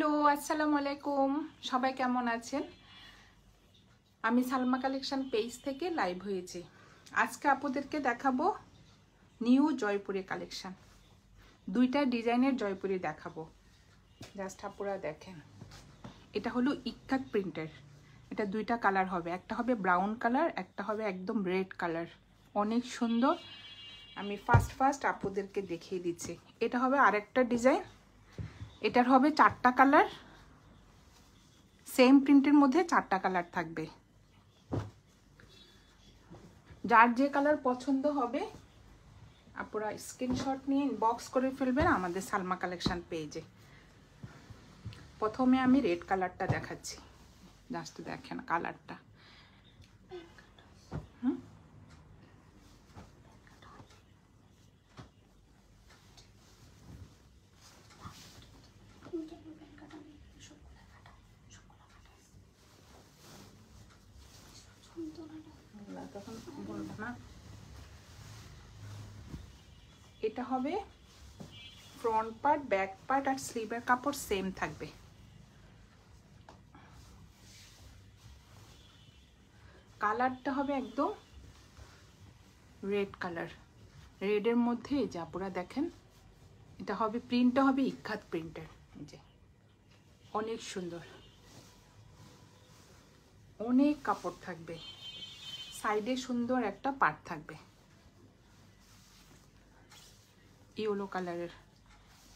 Hello, আসসালামু আলাইকুম। সবাই কেমন আছেন? আমি সালমা কালেকশন পেজ থেকে লাইভ হয়েছি। আজকে আপনাদেরকে দেখাবো নিউ জয়পুরি কালেকশন। দুইটা ডিজাইনের জয়পুরি দেখাবো, জাস্ট আপনারা দেখেন। এটা হলো ইক্কাত প্রিন্টের। এটা দুইটা কালার হবে, একটা হবে ব্রাউন কালার, একটা হবে একদম রেড কালার। অনেক সুন্দর। আমি ফার্স্ট আপনাদেরকে দেখিয়ে দিচ্ছি। এটা হবে আরেকটা ডিজাইন। এটার হবে 4টা কালার, সেম প্রিন্টের মধ্যে 4টা কালার থাকবে। যার যে কালার পছন্দ হবে আপনারা স্ক্রিনশট নিয়ে ইনবক্স করে ফেলবেন আমাদের সালমা কালেকশন পেজে। প্রথমে আমি রেড কালারটা দেখাচ্ছি, জাস্ট দেখেন কালারটা। এটা হবে ফ্রন্ট পার্ট, ব্যাক পার্ট আর স্লিভের কাপড় সেম থাকবে। কালারটা হবে একদম রেড কালার। রেডের মধ্যে এই যে আপনারা দেখেন, এটা হবে প্রিন্টটা হবে ইক্কাত প্রিন্টের। এই যে অনেক সুন্দর, অনেক কাপড় থাকবে। সাইডে সুন্দর একটা পার্ট থাকবে ইয়েলো কালারের।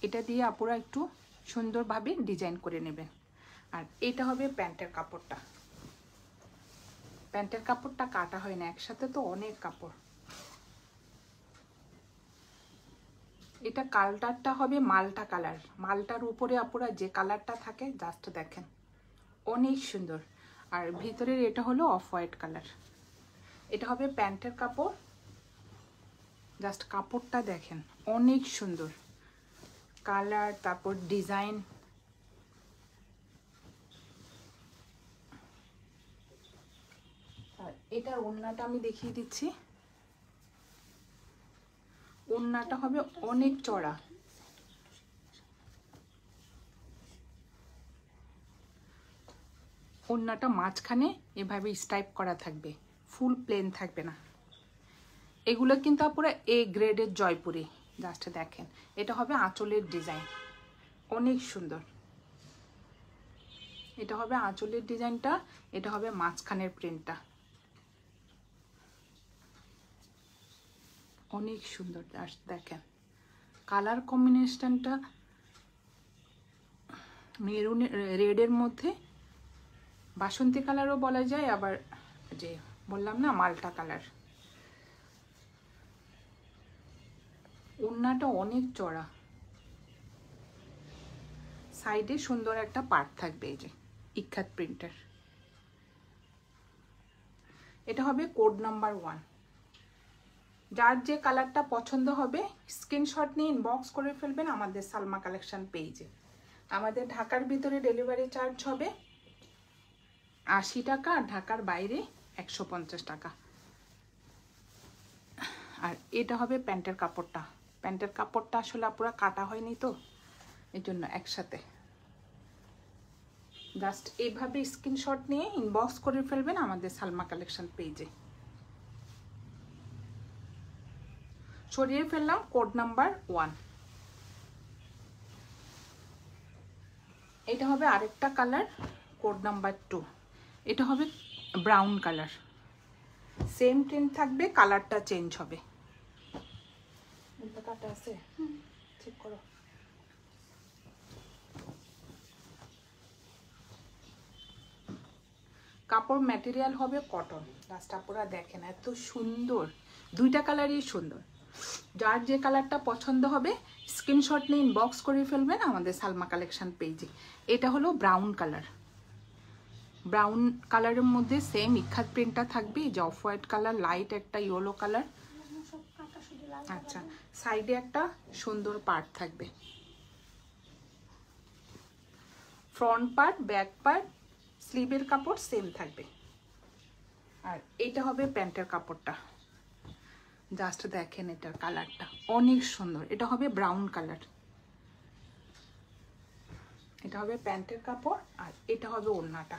এটা দিয়ে আপনারা একটু সুন্দরভাবে ডিজাইন করে নেবেন। আর এটা হবে প্যান্টের কাপড়টা। প্যান্টের কাপড়টা কাটা হয় না, একসাথে তো অনেক কাপড়। এটা কালারটা হবে মালটা কালার। মালটার উপরে আপনারা যে কালারটা থাকে জাস্ট দেখেন, অনেক সুন্দর। আর ভিতরের এটা হলো অফ হোয়াইট কালার। এটা হবে প্যান্টের কাপড়, জাস্ট কাপড়টা দেখেন অনেক সুন্দর। কালার, তারপর ডিজাইন। আর এটার ওড়নাটা আমি দেখিয়ে দিচ্ছি। ওড়নাটা হবে অনেক চড়া। ওড়নাটা মাঝখানে এভাবে স্টাইপ করা থাকবে, ফুল প্লেন থাকবে না। এগুলো কিন্তু পুরো এ গ্রেডের জয়পুরি। জাস্ট দেখেন, এটা হবে আঁচলের ডিজাইন, অনেক সুন্দর। এটা হবে আঁচলের ডিজাইনটা, এটা হবে মাঝখানের প্রিন্টটা, অনেক সুন্দর। জাস্ট দেখেন কালার কম্বিনেশনটা মেরুন রেডের মধ্যে বাসন্তী কালারও বলা যায়, আবার যে বললাম না মালটা কালার। ওড়নাটা অনেক চড়া, সাইডে সুন্দর একটা পার্ট থাকবে এই যে ইক্কাত প্রিন্টার। এটা হবে কোড নাম্বার 1। যার যে কালারটা পছন্দ হবে স্ক্রিনশট নিয়ে ইনবক্স করে ফেলবেন আমাদের সালমা কালেকশন পেজে। আমাদের ঢাকার ভিতরে ডেলিভারি চার্জ হবে 80 টাকা, আর ঢাকার বাইরে 150 টাকা। আর এটা হবে প্যান্টের কাপড়টা। প্যান্টের কাপড়টা আসলে পুরো কাটা হয়নি তো, এই জন্য একসাথে। জাস্ট এইভাবে স্ক্রিনশট নিয়ে ইনবক্স করে ফেলবেন আমাদের সালমা কালেকশন পেজে। সরিয়ে ফেললাম কোড নাম্বার 1। এটা হবে আরেকটা কালার, কোড নাম্বার 2। এটা হবে ব্রাউন কালার। সেম প্রিন্ট থাকবে, কালারটা চেঞ্জ হবে। কাটা আছে, চেক করো। কাপড় ম্যাটেরিয়াল হবে কটন। জাস্ট আপনারা দেখেন এত সুন্দর, দুইটা কালারই সুন্দর। যার যে কালারটা পছন্দ হবে স্ক্রিনশট নিয়ে ইনবক্স করে ফেলবেন আমাদের সালমা কালেকশন পেজে। এটা হলো ব্রাউন কালার। ব্রাউন কালারের মধ্যে সেম ইক্কাত প্রিন্টটা থাকবে, যে অফ হোয়াইট কালার, লাইট একটা ইয়েলো কালার। আচ্ছা, সাইডে একটা সুন্দর পার্ট থাকবে। ফ্রন্ট পার্ট, ব্যাক পার্ট, স্লিভের কাপড় সেম থাকবে। আর এটা হবে প্যান্টের কাপড়টা। জাস্ট দেখেন এটার কালারটা অনেক সুন্দর। এটা হবে ব্রাউন কালার। এটা হবে প্যান্টের কাপড় আর এটা হবে ওড়নাটা।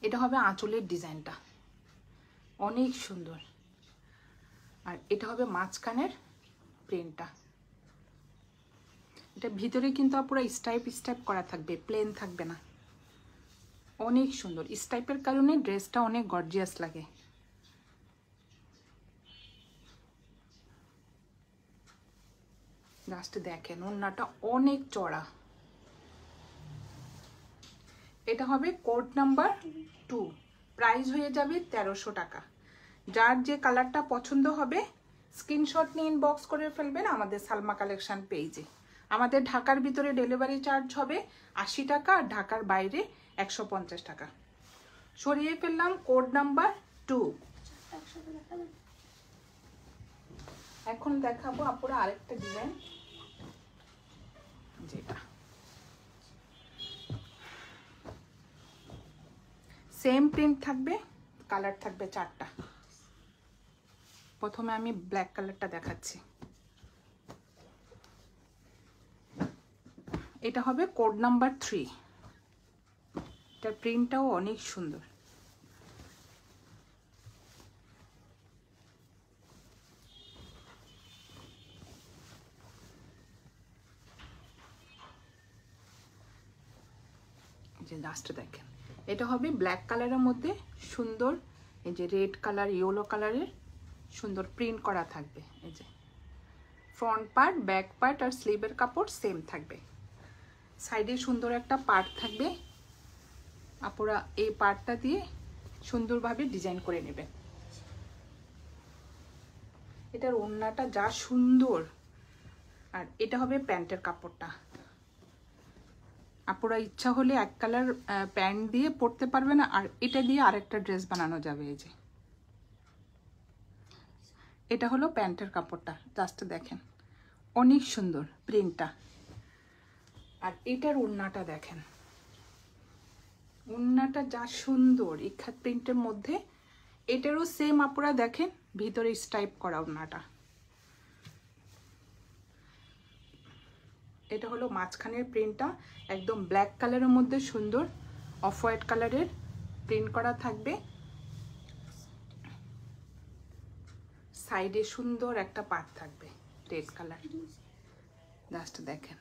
এটা হবে আঁচলের ডিজাইনটা, অনেক সুন্দর। আর এটা হবে মাঝখানের প্রিন্টটা। এটা ভিতরে কিন্তু পুরো স্টাইপ স্টাইপ করা থাকবে, প্লেন থাকবে না। অনেক সুন্দর, স্টাইপের কারণে ড্রেসটা অনেক গর্জিয়াস লাগে। জাস্ট দেখেন ওড়নাটা অনেক চড়া। এটা হবে কোড নাম্বার 2, প্রাইস হয়ে যাবে 1300 টাকা। যার যে কালারটা পছন্দ হবে স্ক্রিনশট নিয়ে ইনবক্স করে ফেলবেন আমাদের সালমা কালেকশন পেজে। আমাদের ঢাকার ভিতরে ডেলিভারি চার্জ হবে 80 টাকা আর ঢাকার বাইরে 150 টাকা। সরিয়ে ফেললাম কোড নাম্বার 2। এখন দেখাবো আপুরা আরেকটা ডিজাইন, যেটা সেম প্রিন্ট থাকবে, কালার থাকবে 4টা। প্রথমে আমি ব্ল্যাক কালারটা দেখাচ্ছি। এটা হবে কোড নাম্বার 3। এটার প্রিন্টটাও অনেক সুন্দর। যে লাস্ট দেখেন, এটা হবে ব্ল্যাক কালারের মধ্যে সুন্দর এই যে রেড কালার ইয়েলো কালারের সুন্দর প্রিন্ট করা থাকবে। এই যে ফ্রন্ট পার্ট, ব্যাক পার্ট আর স্লিভের কাপড় সেম থাকবে। সাইডে সুন্দর একটা পার্ট থাকবে, আপনারা এই পার্টটা দিয়ে সুন্দরভাবে ডিজাইন করে নেবেন। এটার ওড়নাটা যা সুন্দর। আর এটা হবে প্যান্টের কাপড়টা। আপনারা ইচ্ছা হলে এক কালার প্যান্ট দিয়ে পরতে পারবেন আর এটা দিয়ে আরেকটা ড্রেস বানানো যাবে। এই যে এটা হলো প্যান্টের কাপড়টা, জাস্ট দেখেন অনেক সুন্দর প্রিন্টটা। আর এটার ওড়নাটা দেখেন, ওড়নাটা যা সুন্দর ইখাত প্রিন্টের মধ্যে। এটারও সেম আপনারা দেখেন ভিতরে স্টাইপ করা ওড়নাটা। এটা হলো মাঝখানের প্রিন্টটা, একদম ব্ল্যাক কালারের মধ্যে সুন্দর অফ হোয়াইট কালারের প্রিন্ট করা থাকবে। সাইডে সুন্দর একটা পার্ট থাকবে রেড কালার, জাস্ট দেখেন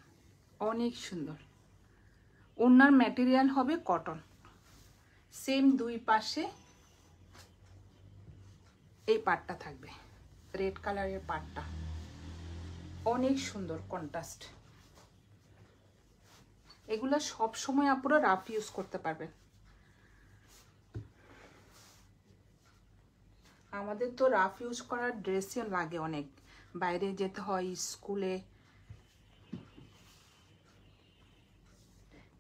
অনেক সুন্দর। ওড়নার ম্যাটেরিয়াল হবে কটন। সেম দুই পাশে এই পার্টটা থাকবে, রেড কালারের পার্টটা অনেক সুন্দর কন্ট্রাস্ট। এগুলো সব সময় আপনারা রাফ ইউজ করতে পারবেন। আমাদের তো রাফ ইউজ করার ড্রেসই লাগে অনেক, বাইরে যেতে হয় স্কুলে।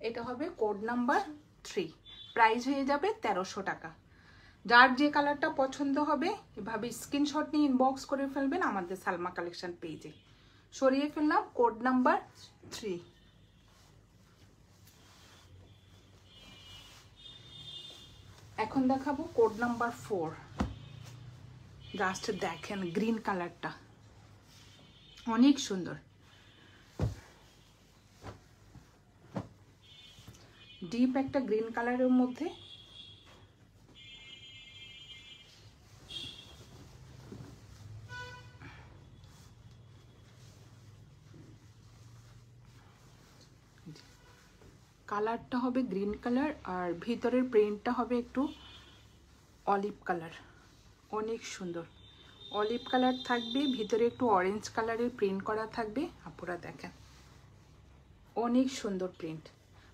এটা হবে কোড নাম্বার 3, প্রাইস হয়ে যাবে 1300 টাকা। যার যে কালারটা পছন্দ হবে এভাবে স্ক্রিনশট নিয়ে ইনবক্স করে ফেলবেন আমাদের সালমা কালেকশন পেজে। সরিয়ে ফেললাম কোড নাম্বার 3। এখন দেখাবো কোড নাম্বার 4। জাস্ট দেখেন গ্রিন কালারটা অনেক সুন্দর, ডিপ একটা গ্রিন কালারের মধ্যে। কালারটা হবে গ্রিন কালার আর ভিতরের প্রিন্টটা হবে একটু অলিভ কালার, অনেক সুন্দর অলিভ কালার থাকবে। ভিতরে একটু অরেঞ্জ কালারের প্রিন্ট করা থাকবে। আপনারা দেখেন অনেক সুন্দর print.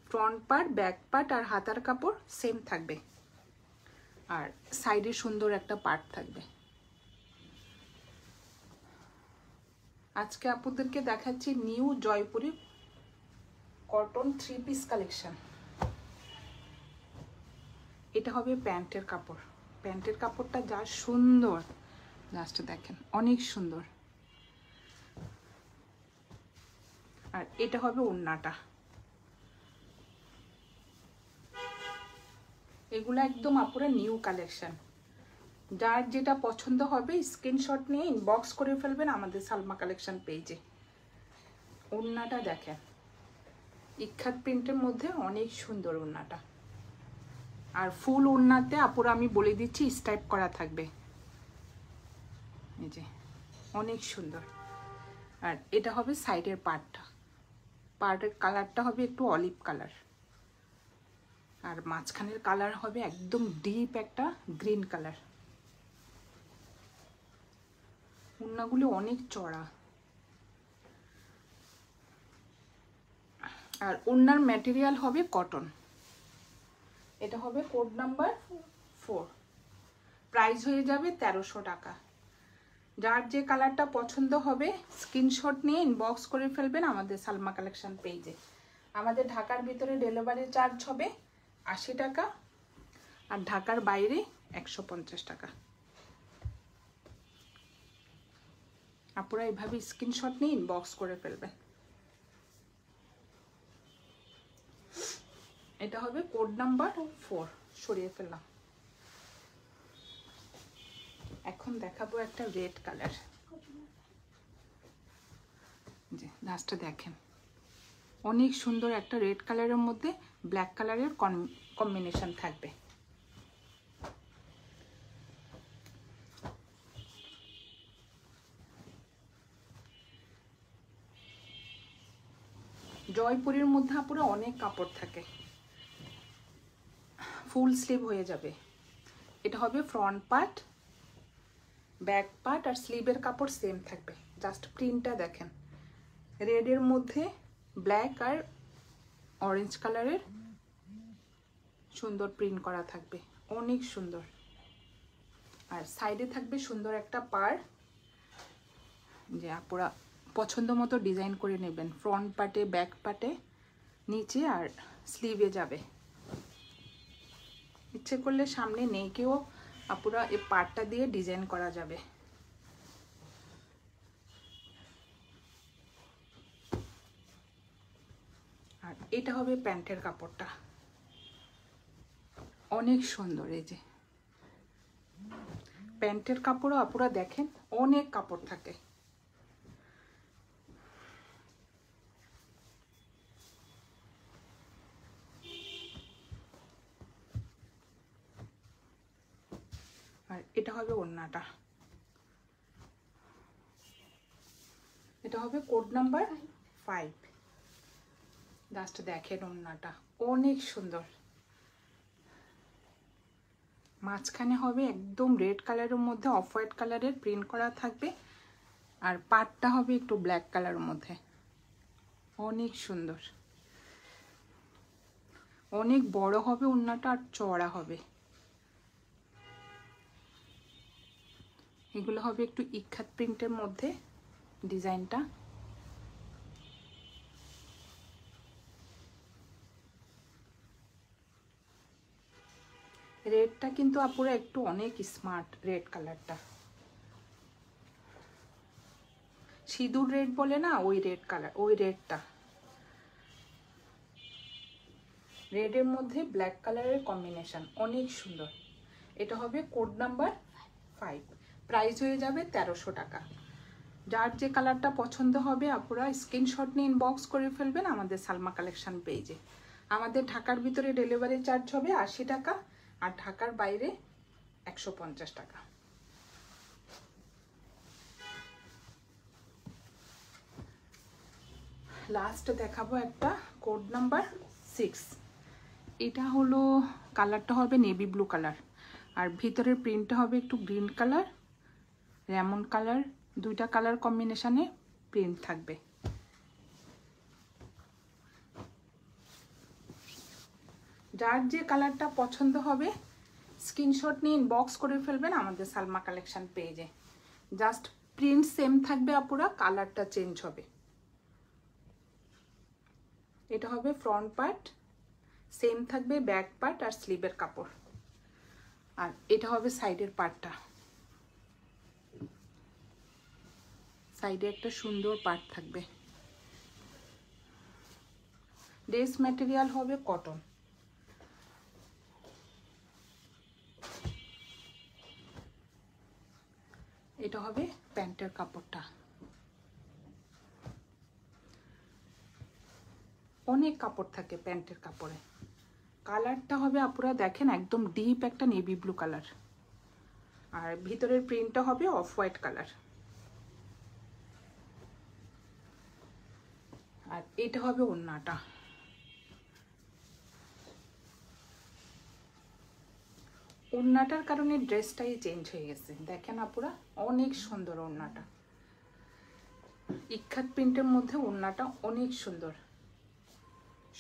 Front part, back part আর হাতার কাপড় সেম থাকবে আর সাইডে সুন্দর একটা পার্ট থাকবে। আজকে আপনাদেরকে দেখাচ্ছি new Jaipuri cotton 3 piece collection. এটা হবে প্যান্টের কাপড়। প্যান্টের কাপড়টা যা সুন্দর, জাস্ট দেখেন অনেক সুন্দর। আর এটা হবে ওড়নাটা। এগুলো একদম আপনারা নিউ কালেকশন, যার যেটা পছন্দ হবে স্ক্রিনশট নিয়ে ইনবক্স করে ফেলবেন আমাদের সালমা কালেকশন পেজে। ওড়নাটা দেখেন, ইক্কাত প্রিন্টের মধ্যে অনেক সুন্দর ওড়নাটা। আর ফুল ওড়নাতে আপুরা আমি বলে দিচ্ছি স্টাইপ করা থাকবে, এই যে অনেক সুন্দর। আর এটা হবে সাইডের পার্টের কালারটা হবে একটু অলিভ কালার, আর মাঝখানের কালার হবে একদম ডিপ একটা গ্রিন কালার। ওড়নাগুলো অনেক চড়া, আর ওড়নার ম্যাটেরিয়াল হবে কটন। এটা হবে কোড নাম্বার 4, প্রাইস হয়ে যাবে 1300 টাকা। যার যে কালারটা পছন্দ হবে স্ক্রিনশট নিয়ে ইনবক্স করে ফেলবেন আমাদের সালমা কালেকশন পেজে। আমাদের ঢাকার ভিতরে ডেলিভারি চার্জ হবে 80 টাকা, আর ঢাকার বাইরে 150 টাকা। আপনারা এভাবে স্ক্রিনশট নিয়ে ইনবক্স করে ফেলবেন। এটা হবে কোড নাম্বার 4, সরিয়ে ফেললাম। এখন দেখাবো একটা রেড কালার, যে লাস্টে দেখেন অনেক সুন্দর একটা রেড কালারের মধ্যে ব্ল্যাক কালারের কম্বিনেশন থাকবে। জয়পুরের মধ্যে পুরো অনেক কাপড় থাকে, ফুল স্লিভ হয়ে যাবে। এটা হবে ফ্রন্ট পার্ট, ব্যাক পার্ট আর স্লিভের কাপড় সেম থাকবে। জাস্ট প্রিন্টটা দেখেন, রেডের মধ্যে ব্ল্যাক আর অরেঞ্জ কালারের সুন্দর প্রিন্ট করা থাকবে, অনেক সুন্দর। আর সাইডে থাকবে সুন্দর একটা পাড়, যে আপনারা পছন্দ মতো ডিজাইন করে নেবেন। ফ্রন্ট পার্টে, ব্যাক পার্টে, নিচে আর স্লিভে যাবে। ইচ্ছে করলে সামনে নেকেও আপনারা এই পার্টটা দিয়ে ডিজাইন করা যাবে। আর এটা হবে প্যান্টের কাপড়টা, অনেক সুন্দর। এই যে প্যান্টের কাপড়ও আপনারা দেখেন অনেক কাপড় থাকে। আর এটা হবে ওড়নাটা, এটা হবে কোড নাম্বার 5। জাস্ট দেখেন ওড়নাটা অনেক সুন্দর। মাঝখানে হবে একদম রেড কালারের মধ্যে অফ হোয়াইট কালারের প্রিন্ট করা থাকবে, আর পাটটা হবে একটু ব্ল্যাক কালারের মধ্যে, অনেক সুন্দর। অনেক বড় হবে ওড়নাটা আর চওড়া হবে। এগুলো হবে একটু ইক্কাত প্রিন্টের মধ্যে ডিজাইনটা। রেডটা কিন্তু আপুরা একটু অনেক স্মার্ট, রেড কালারটা সিঁদুর রেড বলে না, ওই রেড কালার, ওই রেডটা। রেডের মধ্যে ব্ল্যাক কালারের কম্বিনেশন অনেক সুন্দর। এটা হবে কোড নাম্বার 5, প্রাইস হয়ে যাবে 1300 টাকা। যার যে কালারটা পছন্দ হবে আপনারা স্ক্রিনশট নিয়ে ইনবক্স করে ফেলবেন আমাদের সালমা কালেকশন পেজে। আমাদের ঢাকার ভিতরে ডেলিভারি চার্জ হবে 80 টাকা, আর ঢাকার বাইরে 150 টাকা। লাস্ট দেখাবো একটা কোড নাম্বার 6। এটা হলো কালারটা হবে নেভি ব্লু কালার, আর ভিতরের প্রিন্টটা হবে একটু গ্রিন কালার, লেমন কালার, দুইটা কালার কম্বিনেশনে প্রিন্ট থাকবে। যার যে কালারটা পছন্দ হবে স্ক্রিনশট নিয়ে ইনবক্স করে ফেলবেন আমাদের সালমা কালেকশন পেজে। জাস্ট প্রিন্ট সেম থাকবে আপুরা, কালারটা চেঞ্জ হবে। এটা হবে ফ্রন্ট পার্ট, সেম থাকবে ব্যাক পার্ট আর স্লিভের কাপড়। আর এটা হবে সাইডের পার্টটা, সাইডে একটা সুন্দর পার্ট থাকবে। ড্রেস ম্যাটেরিয়াল হবে কটন। প্যান্টের কাপড়টা, অনেক কাপড় থাকে প্যান্টের কাপড়ে। কালারটা হবে আপুরা দেখেন একদম ডিপ একটা নেভি ব্লু কালার, আর ভিতরের প্রিন্টটা হবে অফ হোয়াইট কালার। আর এটা হবে ওড়নাটা, ওড়নাটার কারণে ড্রেসটাই চেঞ্জ হয়ে গেছে। দেখেন আপুরা অনেক সুন্দর ওড়নাটা, ইক্কাত প্রিন্টের মধ্যে ওড়নাটা অনেক সুন্দর।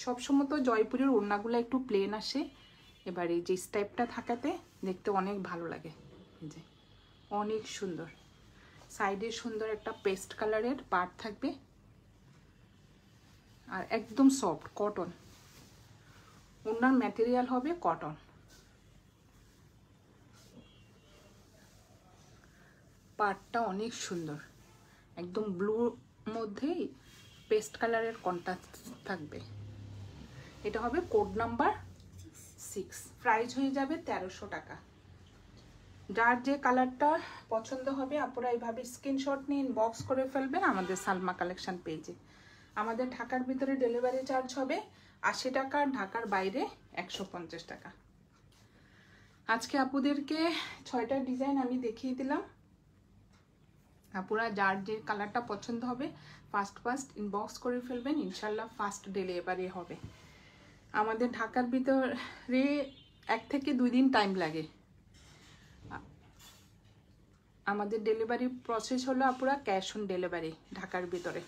সবসময় তো জয়পুরের ওড়নাগুলো একটু প্লেন আসে, এবার এই যে স্টাইপটা থাকাতে দেখতে অনেক ভালো লাগে। যে অনেক সুন্দর, সাইডে সুন্দর একটা পেস্ট কালারের পার্ট থাকবে, আর একদম সফট কটন, ওড়নার ম্যাটেরিয়াল হবে কটন। পার্টটা অনেক সুন্দর, একদম ব্লুর মধ্যেই পেস্ট কালারের কন্ট্রাস্ট থাকবে। এটা হবে কোড নাম্বার 6, প্রাইস হয়ে যাবে 1300 টাকা। যার যে কালারটা পছন্দ হবে আপনারা এইভাবে স্ক্রিনশট নিয়ে ইনবক্স করে ফেলবেন আমাদের সালমা কালেকশন পেজে। আমাদের ঢাকার ভিতরে ডেলিভারি চার্জ হবে 80 টাকা, ঢাকার বাইরে 150 টাকা। আজকে আপুদেরকে 6টা ডিজাইন আমি দেখিয়ে দিলাম। আপুরা যার যে কালারটা পছন্দ হবে ফার্স্ট ইনবক্স করে ফেলবেন, ইনশাল্লাহ ফার্স্ট ডেলিভারি হবে। আমাদের ঢাকার ভিতরে 1 থেকে 2 দিন টাইম লাগে। আমাদের ডেলিভারি প্রসেস হলো আপুরা ক্যাশ অন ডেলিভারি ঢাকার ভিতরে।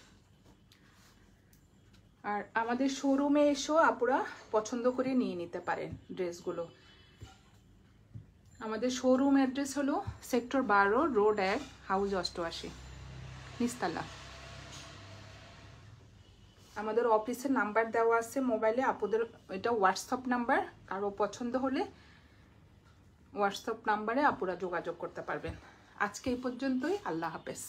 আর আমাদের শোরুমে এসেও আপুরা পছন্দ করে নিয়ে নিতে পারেন ড্রেসগুলো। আমাদের শোরুম অ্যাড্রেস হলো সেক্টর 12, রোড 1, হাউস 88, নিস্তালা। আমাদের অফিসের নাম্বার দেওয়া আছে মোবাইলে, আপুদের এটা হোয়াটসঅ্যাপ নাম্বার, কারো পছন্দ হলে হোয়াটসঅ্যাপ নাম্বারে আপুরা যোগাযোগ করতে পারবেন। আজকে এই পর্যন্তই, আল্লাহ হাফেজ।